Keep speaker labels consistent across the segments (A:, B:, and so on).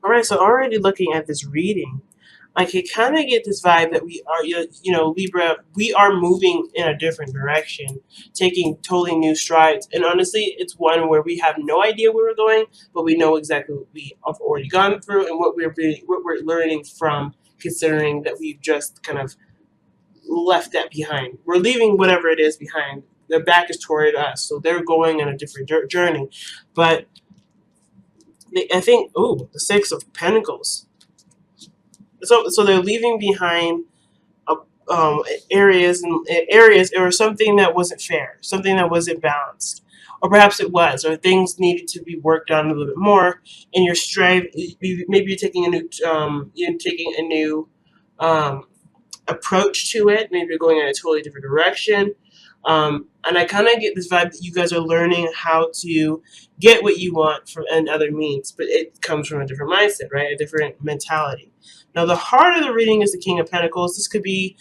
A: All right, so already looking at this reading, I can kind of get this vibe that we are, Libra, we are moving in a different direction, taking totally new strides. And honestly, it's one where we have no idea where we're going, but we know exactly what we have already gone through and what we're learning from, considering that we've just kind of left that behind. We're leaving whatever it is behind. Their back is toward us, so they're going on a different journey. But I think, oh, the Six of Pentacles. So they're leaving behind uh, areas or something that wasn't fair, something that wasn't balanced, or perhaps it was, or things needed to be worked on a little bit more. And you're maybe you're taking a new um, approach to it. Maybe you're going in a totally different direction. And I kind of get this vibe that you guys are learning how to get what you want from and other means, but it comes from a different mindset, right? A different mentality. Now, the heart of the reading is the King of Pentacles. This could be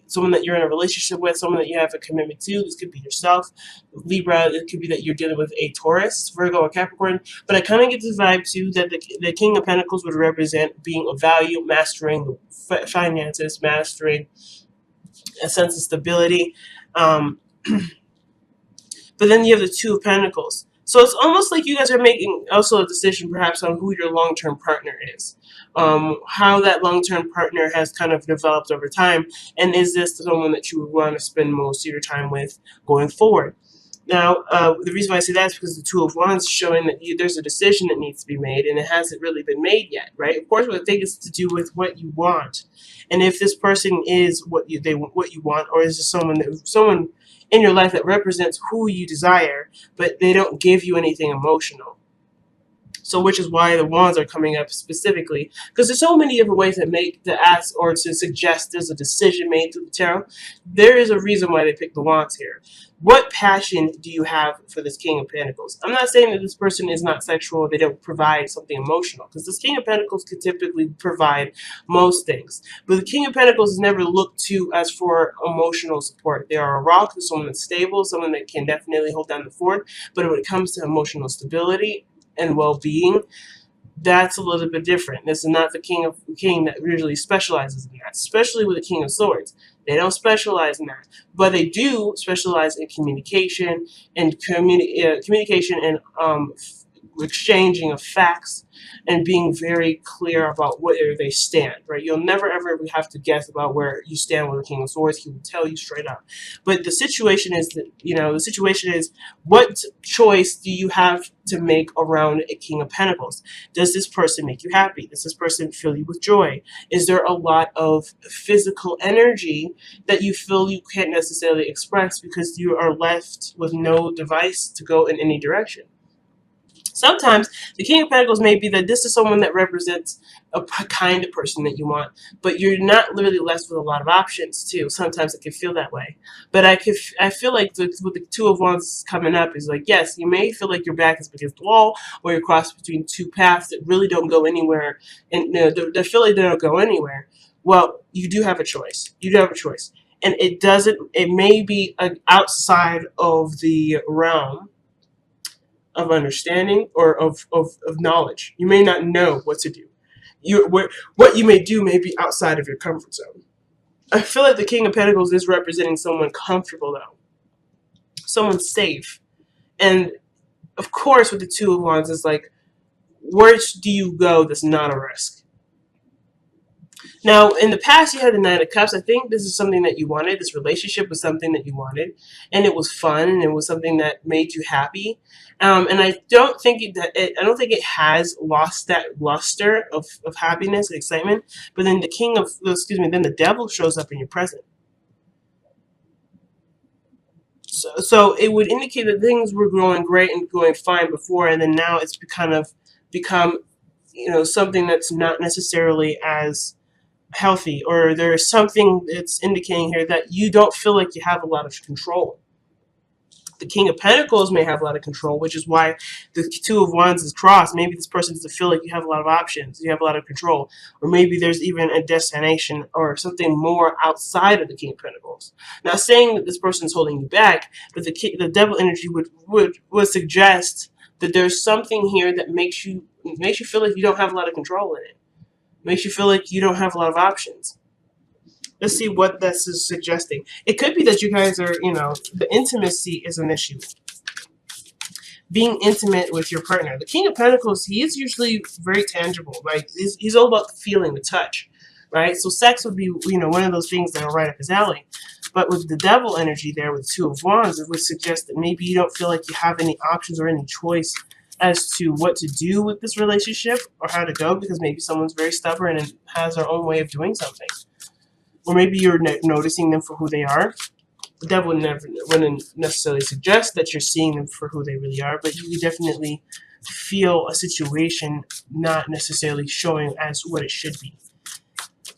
A: someone that you're in a relationship with, someone that you have a commitment to. This could be yourself, Libra. It could be that you're dealing with a Taurus, Virgo, or Capricorn. But I kind of get this vibe too that the King of Pentacles would represent being of value, mastering the finances, mastering a sense of stability. Um, but then you have the Two of Pentacles. So it's almost like you guys are making also a decision perhaps on who your long-term partner is. How that long-term partner has kind of developed over time. And is this someone that you would want to spend most of your time with going forward? Now, the reason why I say that is because the Two of Wands showing that there's a decision that needs to be made, and it hasn't really been made yet, right? Of course, what I think is to do with what you want, and if this person is what you want, or is it someone in your life that represents who you desire, but they don't give you anything emotional. So, which is why the wands are coming up specifically, because there's so many different ways that make to ask or to suggest there's a decision made through the tarot. There is a reason why they picked the wands here. What passion do you have for this King of Pentacles? I'm not saying that this person is not sexual, they don't provide something emotional, because this King of Pentacles could typically provide most things. But the King of Pentacles is never looked to as for emotional support. They are a rock, someone that's stable, someone that can definitely hold down the fort. But when it comes to emotional stability and well-being, that's a little bit different. This is not the king that usually specializes in that, especially with the King of Swords. They don't specialize in that, but they do specialize in communication and communication and exchanging of facts and being very clear about where they stand, right? You'll never ever have to guess about where you stand with the King of Swords. He will tell you straight up. But the situation is that, the situation is, what choice do you have to make around a King of Pentacles? Does this person make you happy? Does this person fill you with joy? Is there a lot of physical energy that you feel you can't necessarily express because you are left with no device to go in any direction? Sometimes the King of Pentacles may be that this is someone that represents a kind of person that you want, but you're not really left with a lot of options too. Sometimes it can feel that way. But I feel like with the Two of Wands coming up is like, yes, you may feel like your back is against the wall, or you're crossed between two paths that really don't go anywhere, and they feel like they don't go anywhere. Well, you do have a choice. You do have a choice. And it may be outside of the realm of understanding or of knowledge. You may not know what to do. What you may do may be outside of your comfort zone. I feel like the King of Pentacles is representing someone comfortable, though. Someone safe. And, of course, with the Two of Wands, it's like, where do you go that's not a risk? Now, in the past, you had the Nine of Cups. I think this is something that you wanted. This relationship was something that you wanted, and it was fun, and it was something that made you happy. And I don't think it has lost that luster of happiness and excitement. But then then the Devil shows up in your present. So it would indicate that things were going great and going fine before, and then now it's become something that's not necessarily as healthy, or there's something that's indicating here that you don't feel like you have a lot of control. The King of Pentacles may have a lot of control, which is why the Two of Wands is crossed. Maybe this person doesn't feel like you have a lot of options, you have a lot of control, or maybe there's even a destination or something more outside of the King of Pentacles. Not saying that this person is holding you back, but the Devil energy would suggest that there's something here that makes you feel like you don't have a lot of control in it. Makes you feel like you don't have a lot of options. Let's see what this is suggesting. It could be that you guys are, the intimacy is an issue. Being intimate with your partner. The King of Pentacles, he is usually very tangible. Like, he's all about the feeling, the touch, right? So sex would be, one of those things that are right up his alley. But with the Devil energy there, with Two of Wands, it would suggest that maybe you don't feel like you have any options or any choice as to what to do with this relationship or how to go, because maybe someone's very stubborn and has their own way of doing something. Or maybe you're noticing them for who they are. The Devil wouldn't necessarily suggest that you're seeing them for who they really are, but you definitely feel a situation not necessarily showing as what it should be.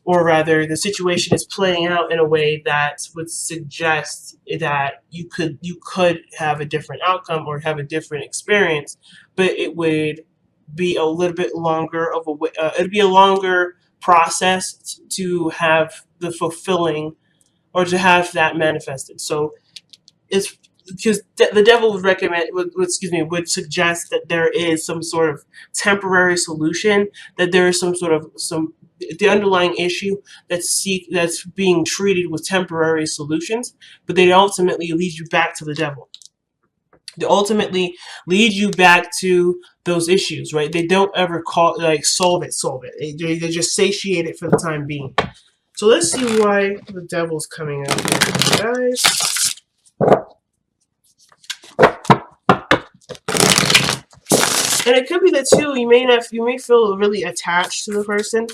A: Or rather, the situation is playing out in a way that would suggest that you could have a different outcome or have a different experience, but it would be a little bit longer of it'd be a longer process to have the fulfilling or to have that manifested. So it's because the Devil would suggest that there is some sort of temporary solution, that there is the underlying issue that's being treated with temporary solutions, but they ultimately lead you back to the Devil. They ultimately lead you back to those issues, right? They don't ever solve it. They just satiate it for the time being. So let's see why the Devil's coming out here, guys. And it could be that too, you may feel really attached to the person.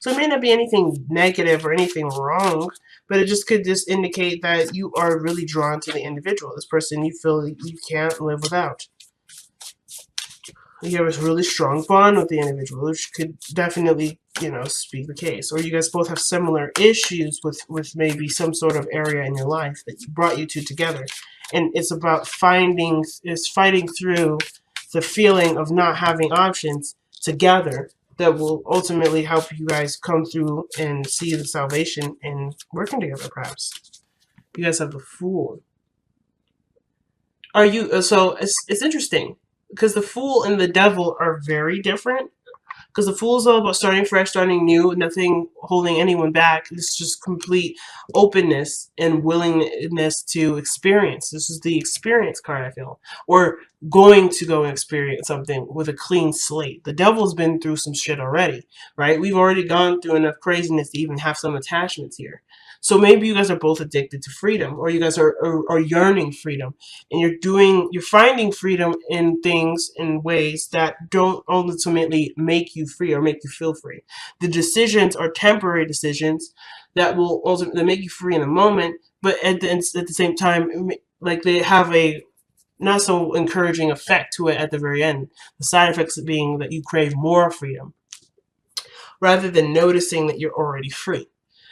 A: So it may not be anything negative or anything wrong, but it just could indicate that you are really drawn to the individual. This person you feel you can't live without. You have a really strong bond with the individual, which could definitely, speak the case. Or you guys both have similar issues with maybe some sort of area in your life that brought you two together. And it's about fighting through the feeling of not having options together that will ultimately help you guys come through and see the salvation and working together, perhaps. You guys have the Fool. So it's interesting, because the Fool and the Devil are very different. Because the Fool is all about starting fresh, starting new, nothing holding anyone back. It's just complete openness and willingness to experience. This is the experience card, I feel. Or going to go and experience something with a clean slate. The Devil's been through some shit already, right? We've already gone through enough craziness to even have some attachments here. So maybe you guys are both addicted to freedom, or you guys are yearning freedom, and you're finding freedom in things, in ways that don't ultimately make you free or make you feel free. The decisions are temporary decisions that will ultimately make you free in a moment, but at the same time, like, they have a not so encouraging effect to it at the very end. The side effects being that you crave more freedom, rather than noticing that you're already free.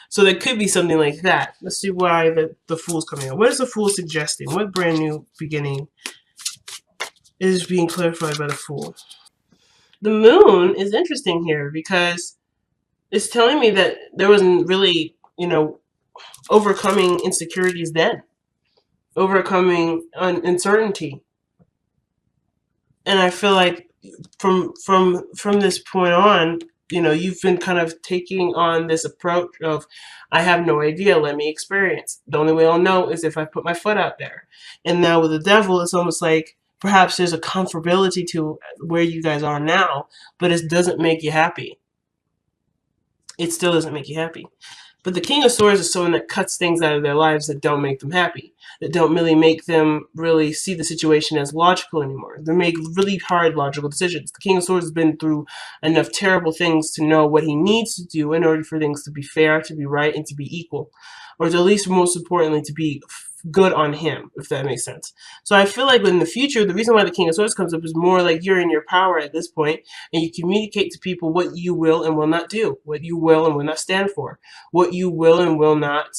A: So there could be something like that. Let's see why the Fool's coming out. What is the Fool suggesting? What brand new beginning is being clarified by the Fool? The Moon is interesting here, because it's telling me that there wasn't really, overcoming insecurities then. Overcoming uncertainty. And I feel like from this point on, you've been kind of taking on this approach of, I have no idea, let me experience. The only way I'll know is if I put my foot out there. And now with the Devil, it's almost like perhaps there's a comfortability to where you guys are now, but it doesn't make you happy. It still doesn't make you happy. But the King of Swords is someone that cuts things out of their lives that don't make them happy, that don't really make them really see the situation as logical anymore. They make really hard logical decisions. The King of Swords has been through enough terrible things to know what he needs to do in order for things to be fair, to be right, and to be equal. Or at least, most importantly, to be good on him, if that makes sense. So I feel like in the future, the reason why the King of Swords comes up is more like you're in your power at this point, and you communicate to people what you will and will not do, what you will and will not stand for, what you will and will not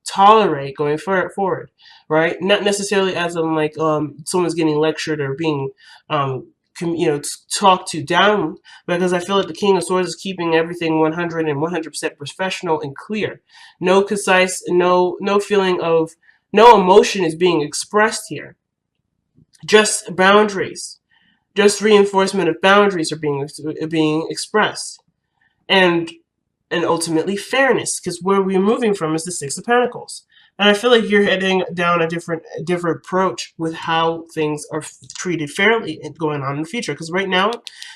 A: tolerate going forward, right? Not necessarily as in like someone's getting lectured or being talked to down, because I feel like the King of Swords is keeping everything 100% professional and clear. No concise, no feeling of, no emotion is being expressed here. Just boundaries. Just reinforcement of boundaries are being expressed, and ultimately fairness, because where we're moving from is the Six of Pentacles. And I feel like you're heading down a different approach with how things are treated fairly and going on in the future. Because right now,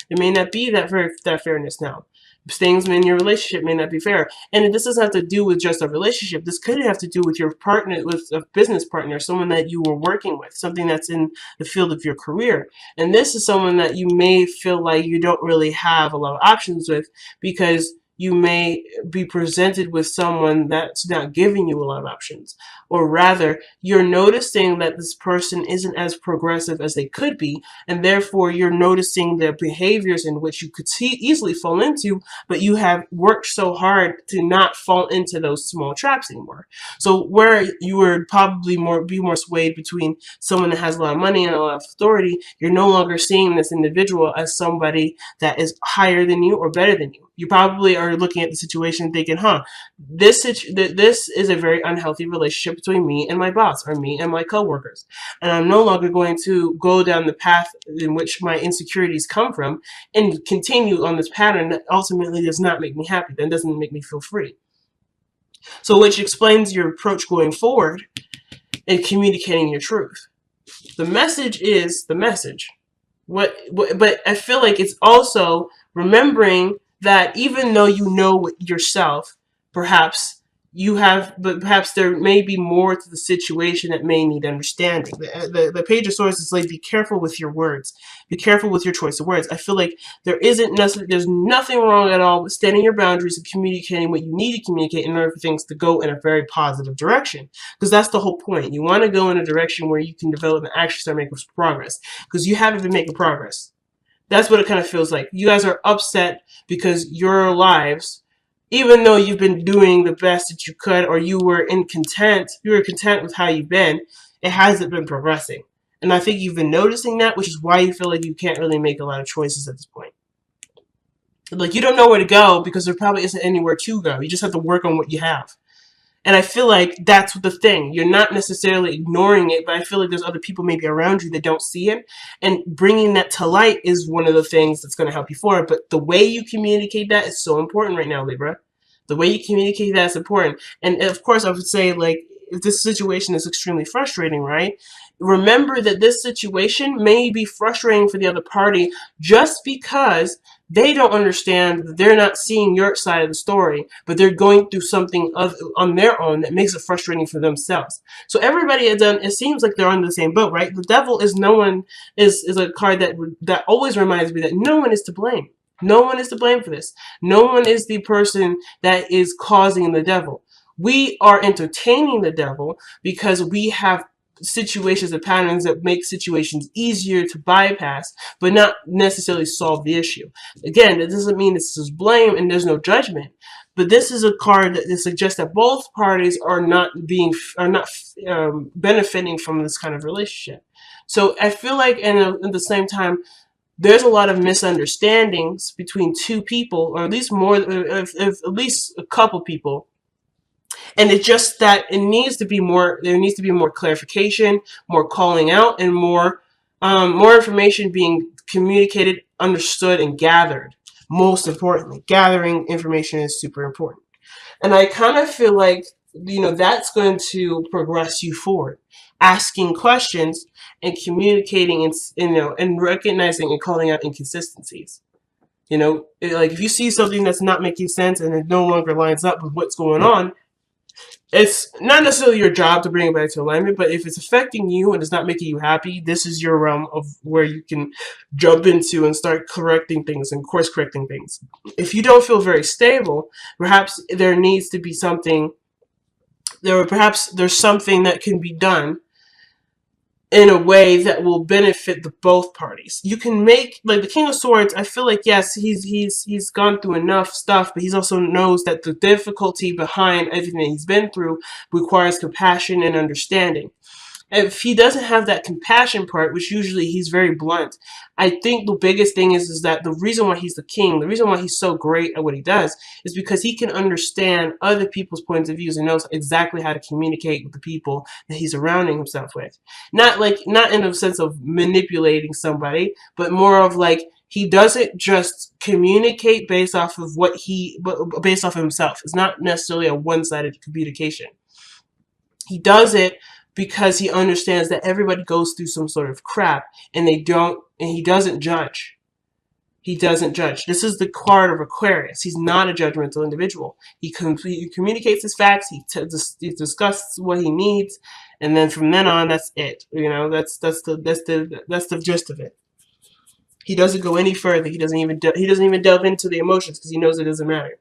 A: there may not be that fairness now. Things in your relationship may not be fair, and this doesn't have to do with just a relationship. This could have to do with your partner, with a business partner, someone that you were working with, something that's in the field of your career. And this is someone that you may feel like you don't really have a lot of options with, because you may be presented with someone that's not giving you a lot of options. Or rather, you're noticing that this person isn't as progressive as they could be, and therefore you're noticing their behaviors in which you could easily fall into, but you have worked so hard to not fall into those small traps anymore. So where you would probably be more swayed between someone that has a lot of money and a lot of authority, you're no longer seeing this individual as somebody that is higher than you or better than you. You probably are looking at the situation thinking, this is a very unhealthy relationship between me and my boss, or me and my coworkers. And I'm no longer going to go down the path in which my insecurities come from and continue on this pattern that ultimately does not make me happy, that doesn't make me feel free. So which explains your approach going forward in communicating your truth. The message is the message. But I feel like it's also remembering that even though you know yourself, perhaps there may be more to the situation that may need understanding. The Page of Swords is like, be careful with your words. Be careful with your choice of words. I feel like there's nothing wrong at all with setting your boundaries and communicating what you need to communicate in order for things to go in a very positive direction. Because that's the whole point. You want to go in a direction where you can develop and actually start making progress. Because you haven't been making progress. That's what it kind of feels like. You guys are upset because your lives, even though you've been doing the best that you could, or you were content with how you've been, it hasn't been progressing. And I think you've been noticing that, which is why you feel like you can't really make a lot of choices at this point. Like, you don't know where to go because there probably isn't anywhere to go. You just have to work on what you have. And I feel like that's the thing. You're not necessarily ignoring it, but I feel like there's other people maybe around you that don't see it. And bringing that to light is one of the things that's going to help you forward. But the way you communicate that is so important right now, Libra. The way you communicate that is important. And of course, I would say, like, if this situation is extremely frustrating, right? Remember that this situation may be frustrating for the other party just because they don't understand that they're not seeing your side of the story, but they're going through something on their own that makes it frustrating for themselves. So everybody it seems like they're on the same boat, right? The Devil is a card that always reminds me that no one is to blame. No one is to blame for this. No one is the person that is causing the devil. We are entertaining the devil because we have situations and patterns that make situations easier to bypass, but not necessarily solve the issue. Again, that doesn't mean this is blame and there's no judgment, but this is a card that suggests that both parties are not benefiting from this kind of relationship. So I feel like, at the same time, there's a lot of misunderstandings between two people, or at least at least a couple people. And it's just that there needs to be more clarification, more calling out, and more information being communicated, understood, and gathered. Most importantly, gathering information is super important. And I kind of feel like, that's going to progress you forward. Asking questions and communicating, and recognizing and calling out inconsistencies. Like, if you see something that's not making sense and it no longer lines up with what's going on, it's not necessarily your job to bring it back to alignment, but if it's affecting you and it's not making you happy, this is your realm of where you can jump into and start correcting things and course correcting things. If you don't feel very stable, perhaps there needs to be something, perhaps there's something that can be done in a way that will benefit both parties. You can make, like, the King of Swords, I feel like, yes, he's gone through enough stuff, but he also knows that the difficulty behind everything that he's been through requires compassion and understanding. if he doesn't have that compassion part, which usually he's very blunt, I think the biggest thing is that the reason why he's the king, the reason why he's so great at what he does, is because he can understand other people's points of views and knows exactly how to communicate with the people that he's surrounding himself with. Not in a sense of manipulating somebody, but more of like he doesn't just communicate based off of based off of himself. It's not necessarily a one-sided communication. He does it because he understands that everybody goes through some sort of crap, and he doesn't judge. He doesn't judge. This is the card of Aquarius. He's not a judgmental individual. He communicates his facts. He discusses what he needs, and then from then on, that's it. That's the gist of it. He doesn't go any further. He doesn't even delve into the emotions because he knows it doesn't matter.